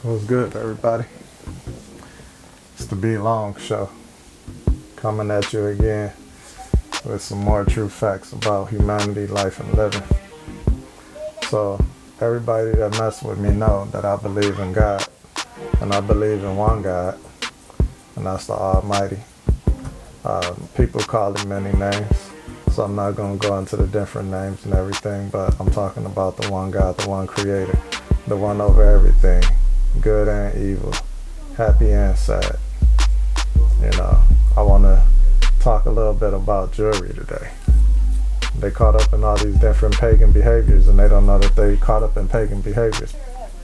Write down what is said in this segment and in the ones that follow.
What's good, everybody? It's the BLONGshow coming at you again with some more true facts about humanity, life, and living. So, everybody that mess with me know that I believe in God, and I believe in one God, and that's the Almighty. People call him many names, so I'm not going to go into the different names and everything, but I'm talking about the one God, the one Creator, the one over everything, good and evil, happy and sad. I want to talk a little bit about jewelry today. They caught up in all these different pagan behaviors, and they don't know that they caught up in pagan behaviors.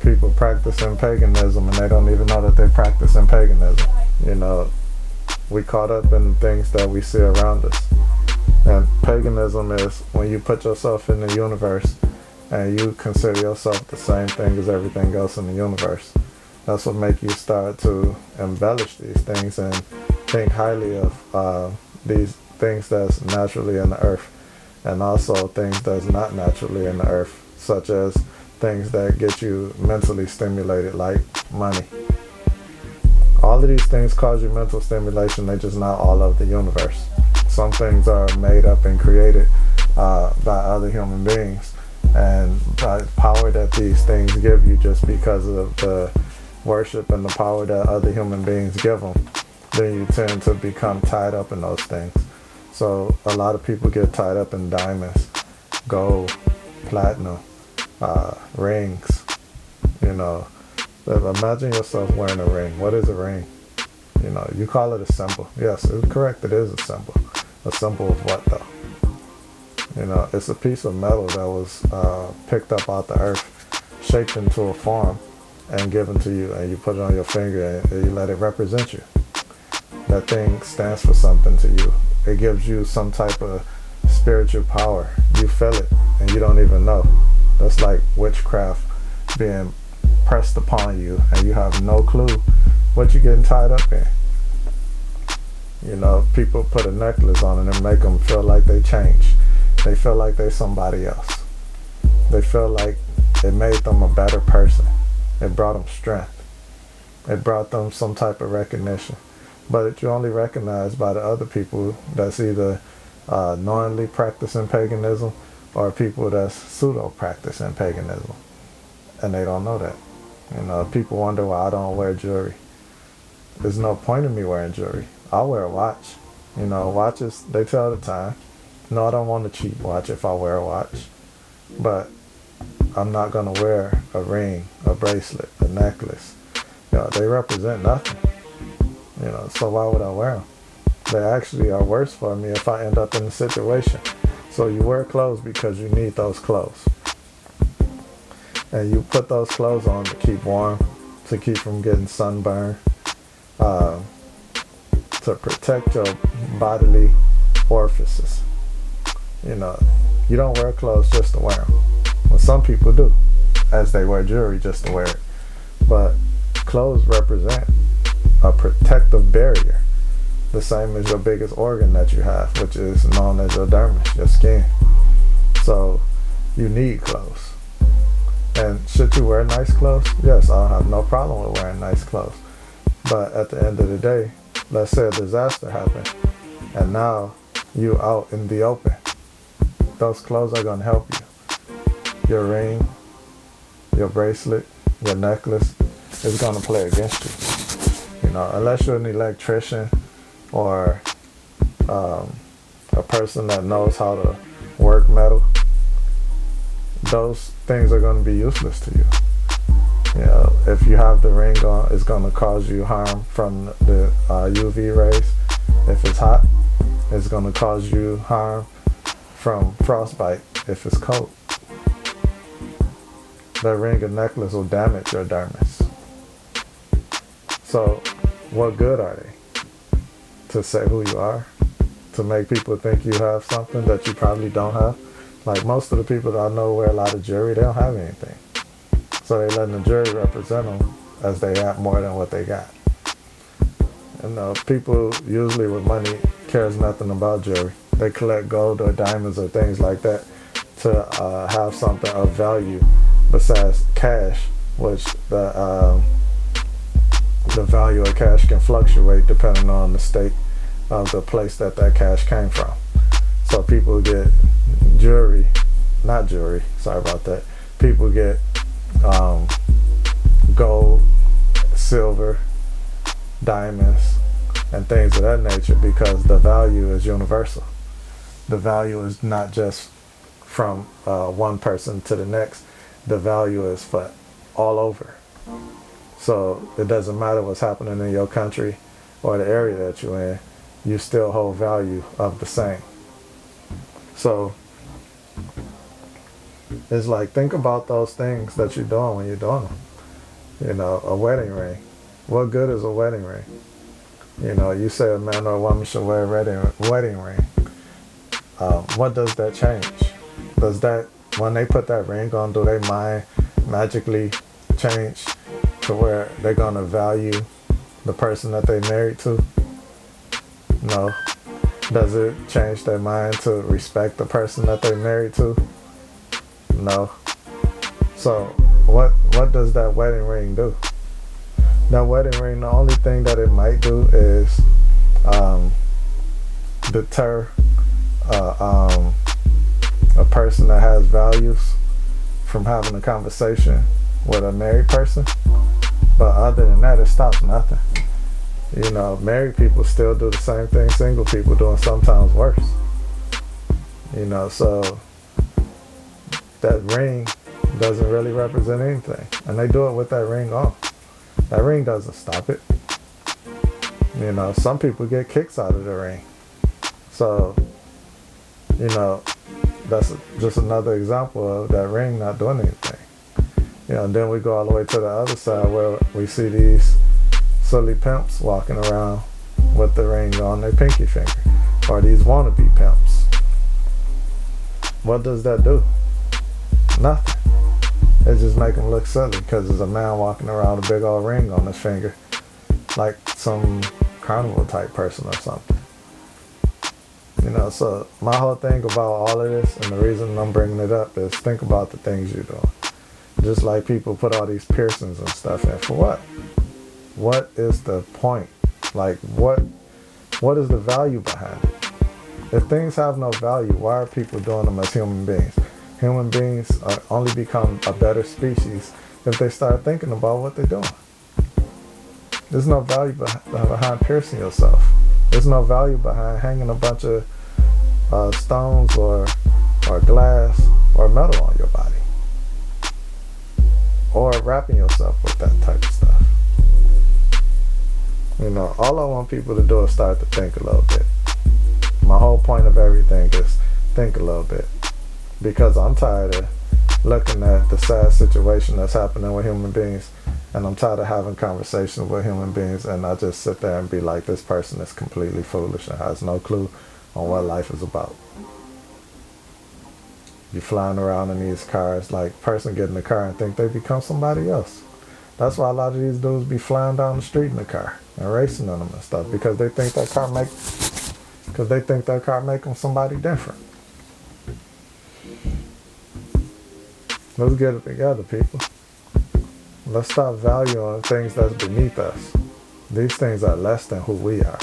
People practicing paganism, and they don't even know that they're practicing paganism. We caught up in things that we see around us. And paganism is when you put yourself in the universe and you consider yourself the same thing as everything else in the universe. That's what makes you start to embellish these things and think highly of these things that's naturally in the earth, and also things that's not naturally in the earth, such as things that get you mentally stimulated, like money. All of these things cause you mental stimulation. They're just not all of the universe. Some things are made up and created by other human beings, and by the power that these things give you just because of the worship and the power that other human beings give them, then you tend to become tied up in those things. So a lot of people get tied up in diamonds, gold, platinum, rings. Imagine yourself wearing a ring. What is a ring? You call it a symbol. Yes, it's correct. It is a symbol. A symbol of what, though? It's a piece of metal that was picked up out the earth, shaped into a form, and given to you, and you put it on your finger and you let it represent you. That thing stands for something to you. It gives you some type of spiritual power. You feel it, and you don't even know. That's like witchcraft being pressed upon you, and you have no clue what you're getting tied up in. People put a necklace on and make them feel like they changed. They feel like they're somebody else. They feel like it made them a better person. It brought them strength. It brought them some type of recognition. But you only recognize by the other people that's either knowingly practicing paganism or people that's pseudo-practicing paganism. And they don't know that. People wonder why I don't wear jewelry. There's no point in me wearing jewelry. I'll wear a watch. Watches, they tell the time. No, I don't want a cheap watch if I wear a watch. But I'm not going to wear a ring, a bracelet, a necklace. They represent nothing. So why would I wear them? They actually are worse for me if I end up in a situation. So you wear clothes because you need those clothes. And you put those clothes on to keep warm, to keep from getting sunburned, to protect your bodily orifices. You don't wear clothes just to wear them. Well, some people do, as they wear jewelry just to wear it. But clothes represent a protective barrier, the same as your biggest organ that you have, which is known as your dermis, your skin. So you need clothes. And should you wear nice clothes? Yes, I have no problem with wearing nice clothes. But at the end of the day, let's say a disaster happened, and now you out in the open. Those clothes are going to help you. Your ring, your bracelet, your necklace is going to play against you. Unless you're an electrician or a person that knows how to work metal, those things are going to be useless to you. If you have the ring on, it's going to cause you harm from the UV rays. If it's hot, it's going to cause you harm from frostbite if it's cold. That ring and necklace will damage your dermis. So, what good are they? To say who you are? To make people think you have something that you probably don't have? Like most of the people that I know wear a lot of jewelry, they don't have anything. So they letting the jewelry represent them as they have more than what they got. People usually with money cares nothing about jewelry. They collect gold or diamonds or things like that to have something of value besides cash, which the the value of cash can fluctuate depending on the state of the place that cash came from. So people get sorry about that. People get gold, silver, diamonds, and things of that nature because the value is universal. The value is not just from one person to the next. The value is for all over. So it doesn't matter what's happening in your country or the area that you're in, you still hold value of the same. So it's like, think about those things that you're doing when you're doing them. You know, a wedding ring. What good is a wedding ring? You know, you say a man or a woman should wear a wedding ring. What does that change? Does that, when they put that ring on, do their mind magically change to where they're going to value the person that they married to? No. Does it change their mind to respect the person that they married to? No. So what does that wedding ring do? That wedding ring, the only thing that it might do is deter a person that has values from having a conversation with a married person. But other than that, it stops nothing. You know, married people still do the same thing single people do, and sometimes worse. You know, so that ring doesn't really represent anything. And they do it with that ring on. That ring doesn't stop it. You know, some people get kicks out of the ring. So, you know, that's just another example of that ring not doing anything. You know, and then we go all the way to the other side where we see these silly pimps walking around with the ring on their pinky finger, or these wannabe pimps. What does that do? Nothing. It just make them look silly because there's a man walking around with a big old ring on his finger, like some carnival type person or something. You know, so my whole thing about all of this, and the reason I'm bringing it up, is think about the things you're doing. Just like people put all these piercings and stuff in. For what? What is the point? Like, what is the value behind it? If things have no value, why are people doing them as human beings? Human beings only become a better species if they start thinking about what they're doing. There's no value behind piercing yourself. There's no value behind hanging a bunch of stones or glass or metal on your body, or wrapping yourself with that type of stuff. You know, all I want people to do is start to think a little bit. My whole point of everything is think a little bit, because I'm tired of looking at the sad situation that's happening with human beings, and I'm tired of having conversations with human beings, and I just sit there and be like, this person is completely foolish and has no clue on what life is about. You flying around in these cars, like, person get in the car and think they become somebody else. That's why a lot of these dudes be flying down the street in the car and racing on them and stuff, because they think that car make them somebody different. Let's get it together, people. Let's stop valuing things that's beneath us. These things are less than who we are.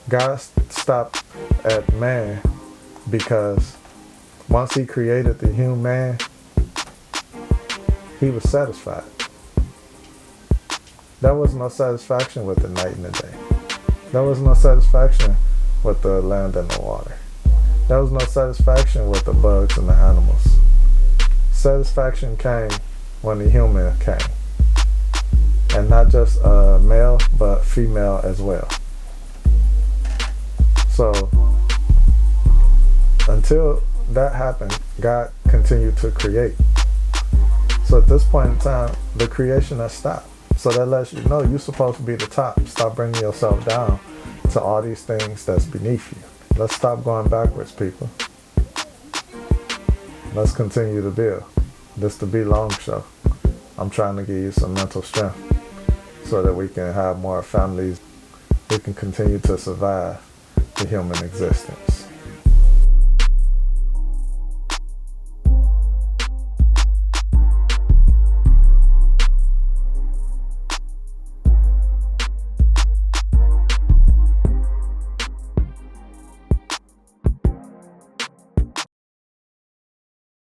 God stopped at man because once he created the human, he was satisfied. There was no satisfaction with the night and the day. There was no satisfaction with the land and the water. There was no satisfaction with the bugs and the animals. Satisfaction came when the human came. And not just male, but female as well. So, until that happened, God continued to create. So at this point in time, the creation has stopped. So that lets you know you're supposed to be the top. Stop bringing yourself down to all these things that's beneath you. Let's stop going backwards, people. Let's continue to build. This is the BLONGshow. I'm trying to give you some mental strength so that we can have more families. We can continue to survive the human existence.